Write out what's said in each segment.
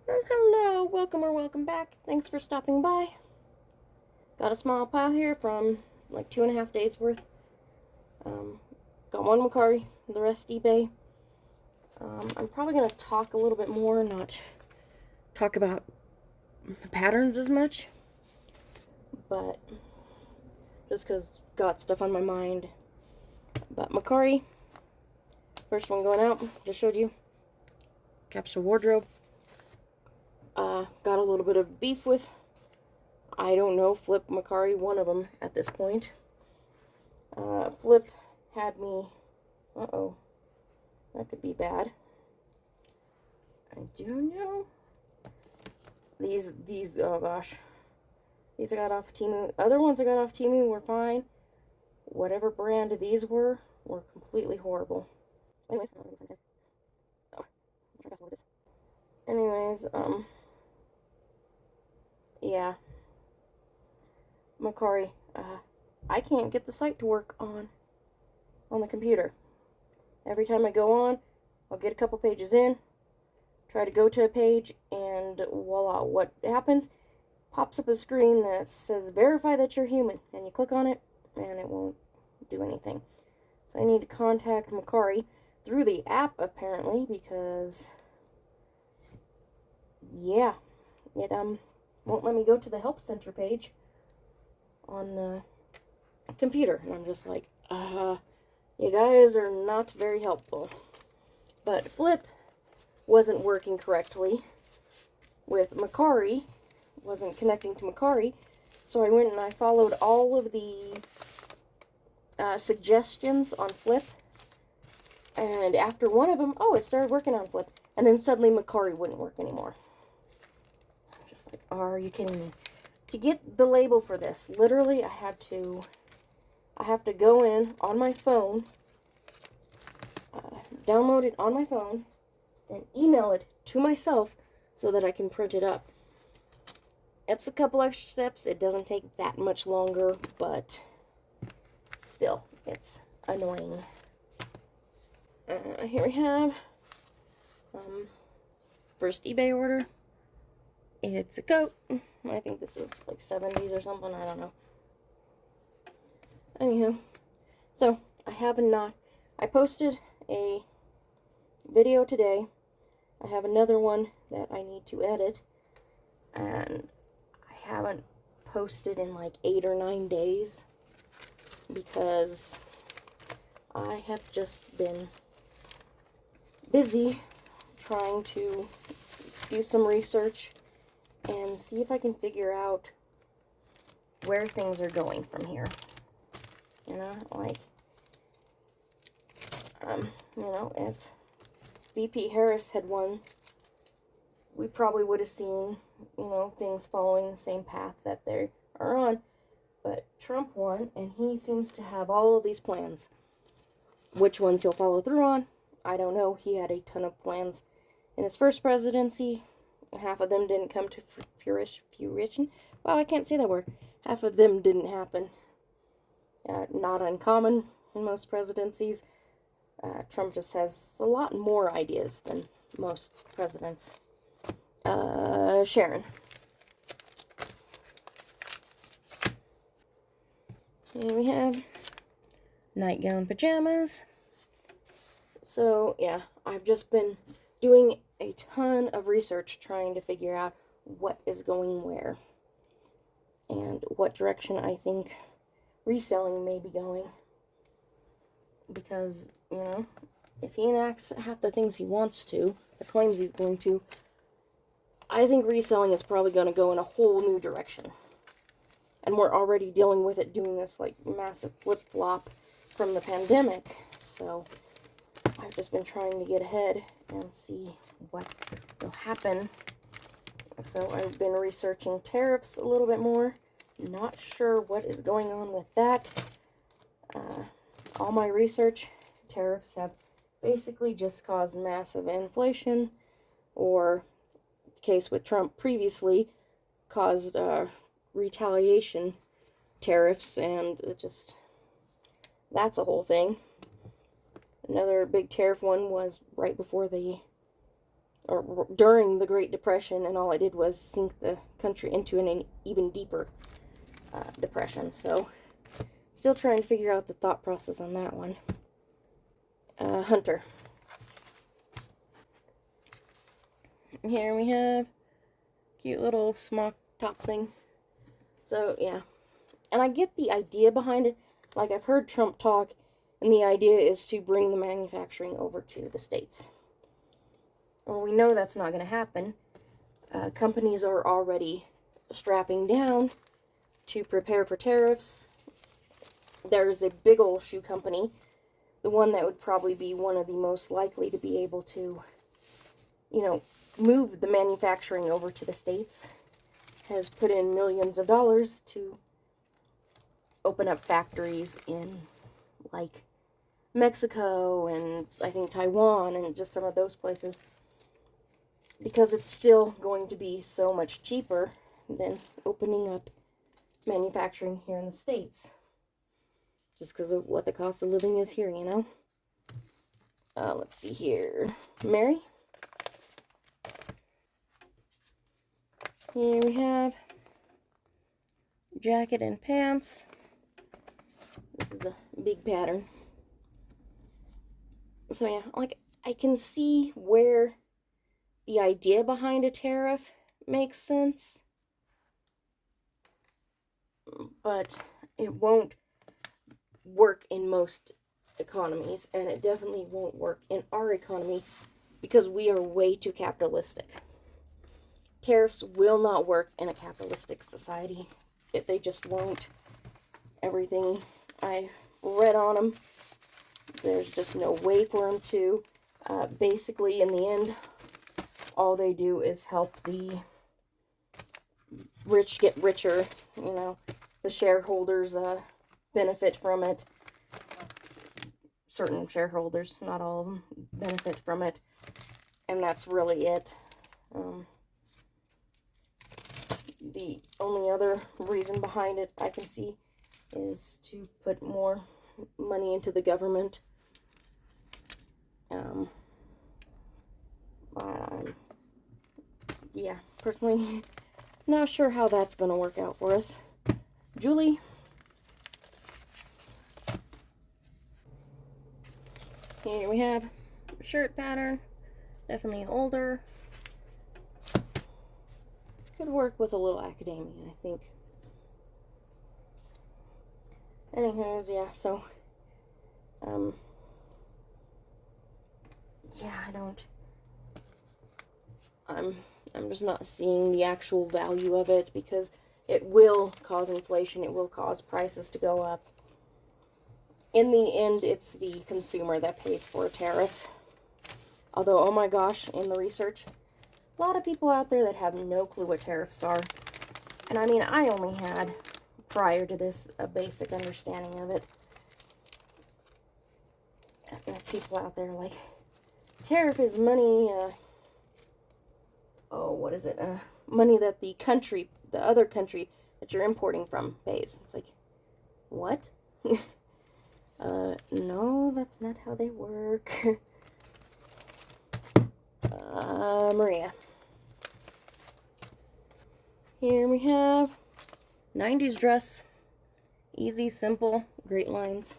Hello, welcome or welcome back. Thanks for stopping by. Got a small pile here from like 2.5 days worth. Um, got one Macari, the rest eBay. I'm probably going to talk a little bit more, not talk about patterns as much, but just because got stuff on my mind. But Macari, first one going out, just showed you. Capsule wardrobe. Got a little bit of beef with, I don't know, Flip Macari, one of them at this point. Flip had me, uh-oh, that could be bad. I do know. These, oh gosh. These I got off Temu. Other ones I got off Temu were fine. Whatever brand these were completely horrible. Anyways, yeah. Macari, I can't get the site to work on the computer. Every time I go on, I'll get a couple pages in, try to go to a page, and voila, what happens? Pops up a screen that says verify that you're human, and you click on it, and it won't do anything. So I need to contact Macari through the app, apparently, because, yeah, it won't let me go to the help center page on the computer. And I'm just like, you guys are not very helpful. But Flip wasn't working correctly with Macari, wasn't connecting to Macari, so I went and I followed all of the suggestions on Flip, and after one of them, it started working on Flip, and then suddenly Macari wouldn't work anymore. I'm just like, are you kidding me? To get the label for this, literally I have to go in on my phone, download it on my phone, and email it to myself so that I can print it up. It's a couple extra steps. It doesn't take that much longer, but still, it's annoying. Here we have first eBay order. It's a coat. I think this is like 70s or something. I don't know. Anywho, so I posted a video today. I have another one that I need to edit, and I haven't posted in like 8 or 9 days because I have just been busy trying to do some research and see if I can figure out where things are going from here. You know, like, if VP Harris had won, we probably would have seen, things following the same path that they are on. But Trump won, and he seems to have all of these plans. Which ones he'll follow through on, I don't know. He had a ton of plans in his first presidency. Half of them didn't come to fruition. Wow, I can't say that word. Half of them didn't happen. Not uncommon in most presidencies. Trump just has a lot more ideas than most presidents. Sharon. Here we have nightgown pajamas. So, yeah, I've just been doing a ton of research trying to figure out what is going where and what direction I think reselling may be going. Because, if he enacts half the things he wants to, or claims he's going to, I think reselling is probably going to go in a whole new direction. And we're already dealing with it, doing this, like, massive flip-flop from the pandemic. So, I've just been trying to get ahead and see what will happen. So, I've been researching tariffs a little bit more. Not sure what is going on with that. All my research, tariffs have basically just caused massive inflation, or the case with Trump previously, caused retaliation tariffs, and that's a whole thing. Another big tariff one was right before the or during the Great Depression, and all it did was sink the country into an even deeper depression. So, still trying to figure out the thought process on that one. Hunter. Here we have cute little smock top thing. So, yeah. And I get the idea behind it. Like, I've heard Trump talk, and the idea is to bring the manufacturing over to the States. Well, we know that's not going to happen. Companies are already strapping down to prepare for tariffs. There's a big old shoe company, the one that would probably be one of the most likely to be able to, move the manufacturing over to the States, has put in millions of dollars to open up factories in, like, Mexico and I think Taiwan and just some of those places, because it's still going to be so much cheaper than opening up manufacturing here in the States, just because of what the cost of living is here, Let's see here. Mary? Here we have jacket and pants. This is a big pattern. So yeah, like, I can see where the idea behind a tariff makes sense, but it won't work in most economies, and it definitely won't work in our economy because we are way too capitalistic. Tariffs will not work in a capitalistic society. They just won't. Everything I read on them, there's just no way for them to. Basically, in the end, all they do is help the rich get richer. The shareholders benefit from it. Certain shareholders, not all of them, benefit from it. And that's really it. The only other reason behind it I can see is to put more money into the government. Yeah, personally, not sure how that's going to work out for us. Julie? Here we have a shirt pattern. Definitely older. Could work with a little academia, I think. Anyways, yeah, so, yeah, I'm just not seeing the actual value of it, because it will cause inflation, it will cause prices to go up. In the end, it's the consumer that pays for a tariff. Although, oh my gosh, in the research, a lot of people out there that have no clue what tariffs are. And I mean, I only had, prior to this, a basic understanding of it. And people out there like, tariff is money, what is it? Money that the other country that you're importing from pays. It's like, what? No, that's not how they work. Maria. Here we have 90s dress. Easy, simple, great lines.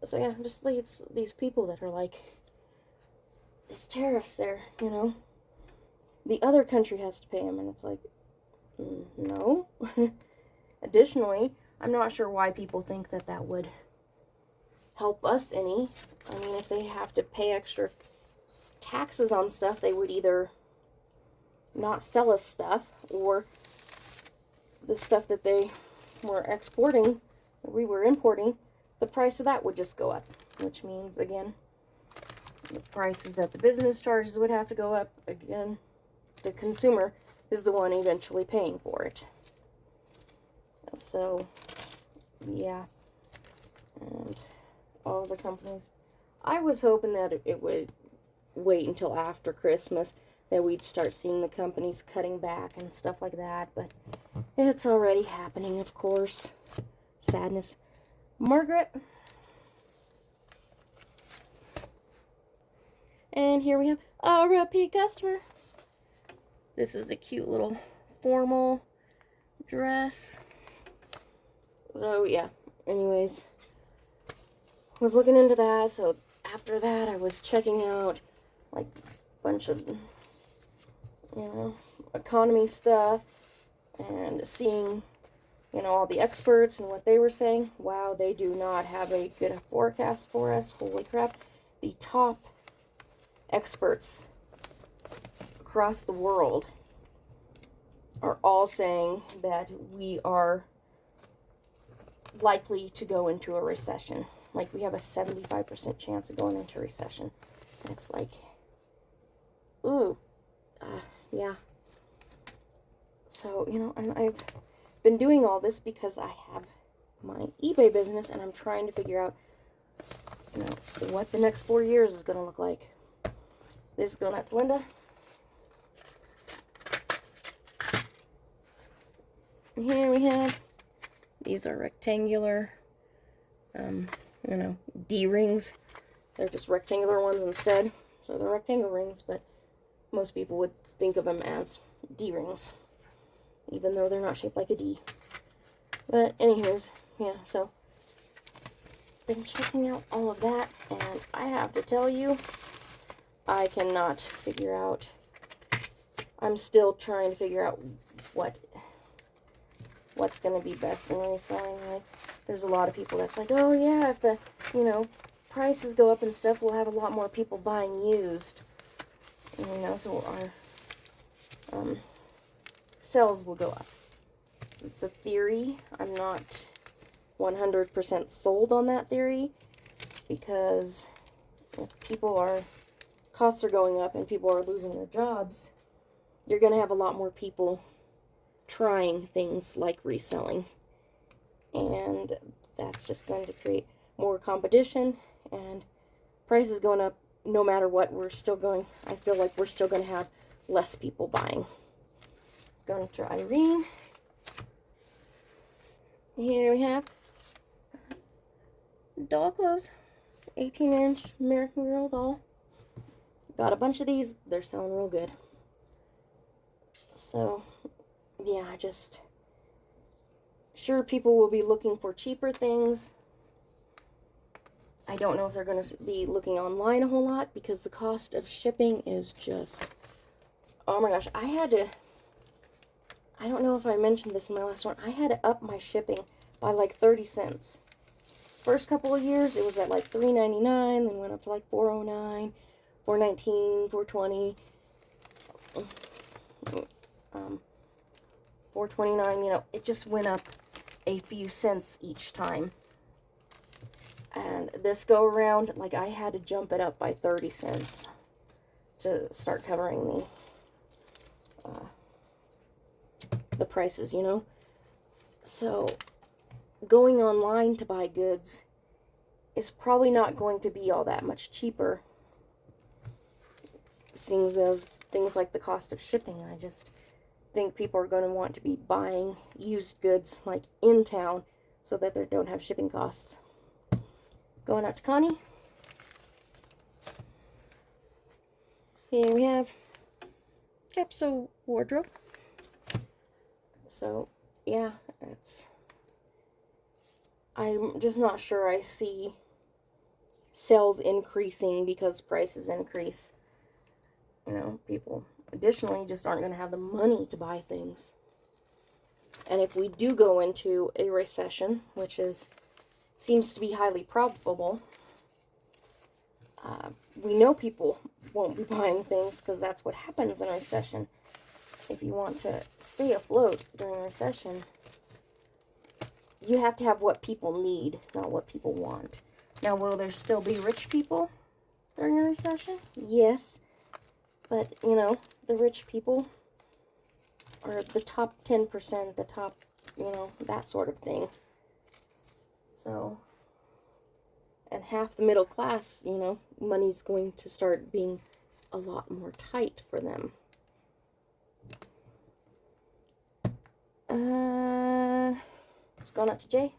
So yeah, just like these people that are like, there's tariffs there, The other country has to pay them, and it's like, no. Additionally, I'm not sure why people think that would help us any. I mean, if they have to pay extra taxes on stuff, they would either not sell us stuff, or the stuff that they were exporting, that we were importing, the price of that would just go up, which means, again, the prices that the business charges would have to go up. Again, the consumer is the one eventually paying for it. So, yeah. And all the companies, I was hoping that it would wait until after Christmas that we'd start seeing the companies cutting back and stuff like that, but it's already happening, of course. Sadness. Margaret? And here we have a repeat customer. This is a cute little formal dress. So yeah, anyways, was looking into that. So after that, I was checking out like a bunch of, economy stuff and seeing, all the experts and what they were saying. Wow, they do not have a good forecast for us. Holy crap. The top experts across the world are all saying that we are likely to go into a recession. Like, we have a 75% chance of going into a recession. And it's like, ooh, yeah. So, and I've been doing all this because I have my eBay business, and I'm trying to figure out, what the next 4 years is going to look like. This is going out to Linda. And here we have, these are rectangular, D-rings. They're just rectangular ones instead. So they're rectangle rings, but most people would think of them as D-rings, even though they're not shaped like a D. But anyways, yeah, so been checking out all of that, and I have to tell you, I cannot figure out, I'm still trying to figure out what's going to be best in reselling. Like, there's a lot of people that's like, oh yeah, if the, prices go up and stuff, we'll have a lot more people buying used. And, so our sales will go up. It's a theory. I'm not 100% sold on that theory, because if costs are going up and people are losing their jobs, you're going to have a lot more people trying things like reselling, and that's just going to create more competition, and prices going up. No matter what, I feel like we're still going to have less people buying. Let's go into Irene. Here we have doll clothes, 18-inch American Girl doll. Got a bunch of these. They're selling real good. So yeah, sure, people will be looking for cheaper things. I don't know if they're going to be looking online a whole lot, because the cost of shipping is just, oh my gosh, I don't know if I mentioned this in my last one, I had to up my shipping by like 30 cents. First couple of years, it was at like $3.99, then went up to like $4.09, $4.19, $4.20. $4.29, it just went up a few cents each time. And this go around, like, I had to jump it up by 30 cents to start covering the prices, So going online to buy goods is probably not going to be all that much cheaper, seeing as things like the cost of shipping. I just think people are going to want to be buying used goods like in town, so that they don't have shipping costs. Going out to Connie. Here we have capsule wardrobe. So yeah, I'm just not sure I see sales increasing because prices increase. People additionally just aren't going to have the money to buy things. And if we do go into a recession, which seems to be highly probable, we know people won't be buying things, because that's what happens in a recession. If you want to stay afloat during a recession, you have to have what people need, not what people want. Now, will there still be rich people during a recession? Yes. But, the rich people are the top 10%, the top, that sort of thing. So, and half the middle class, money's going to start being a lot more tight for them. It's going out to Jay.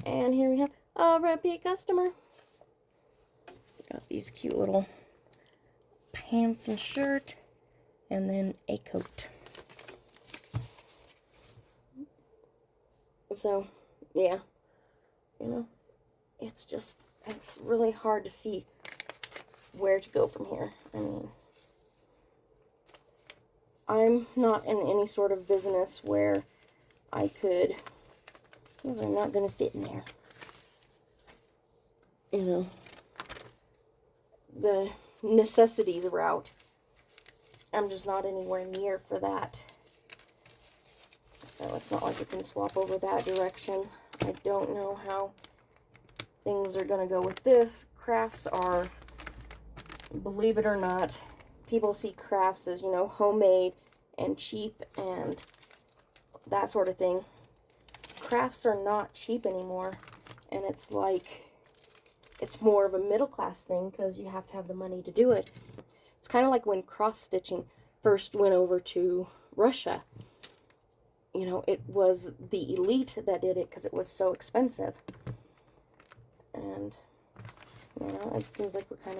And here we have a repeat customer. Got these cute little pants and shirt, and then a coat. So, yeah, you know, it's really hard to see where to go from here. I mean, I'm not in any sort of business where I could, those are not going to fit in there. You know, the necessities route, I'm just not anywhere near for that. So it's not like it can swap over that direction. I don't know how things are going to go with this. Crafts are, believe it or not, people see crafts as, you know, homemade and cheap and that sort of thing. Crafts are not cheap anymore, and it's like, it's more of a middle class thing because you have to have the money to do it. It's kind of like when cross-stitching first went over to Russia. You know, it was the elite that did it because it was so expensive. And, you know, it seems like we're kind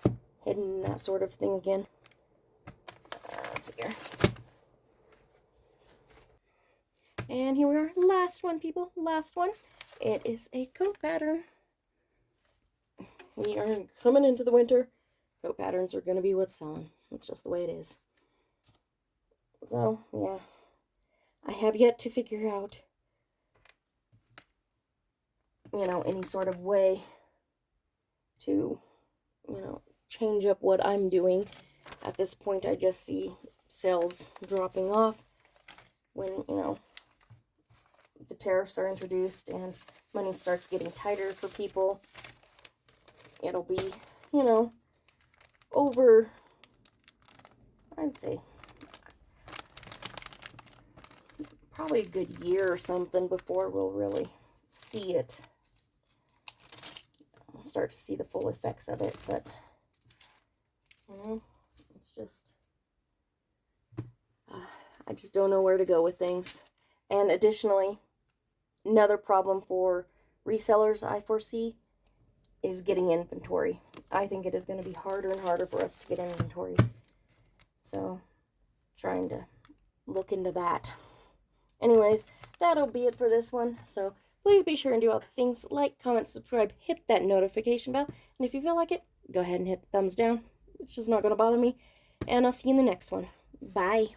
of heading in that sort of thing again. Let's see here. And here we are, last one, people, last one. It is a coat pattern. We are coming into the winter. Coat patterns are going to be what's selling. It's just the way it is. So, yeah. I have yet to figure out, you know, any sort of way to, you know, change up what I'm doing. At this point, I just see sales dropping off when, you know, the tariffs are introduced and money starts getting tighter for people. It'll be, you know, over, I'd say, probably a good year or something before we'll really see it. We'll start to see the full effects of it, but, you know, it's just, I just don't know where to go with things. And additionally, another problem for resellers I foresee is getting inventory. I think it is going to be harder and harder for us to get inventory. So, trying to look into that. Anyways, that'll be it for this one. So, please be sure and do all the things like, comment, subscribe, hit that notification bell. And if you feel like it, go ahead and hit the thumbs down. It's just not going to bother me. And I'll see you in the next one. Bye.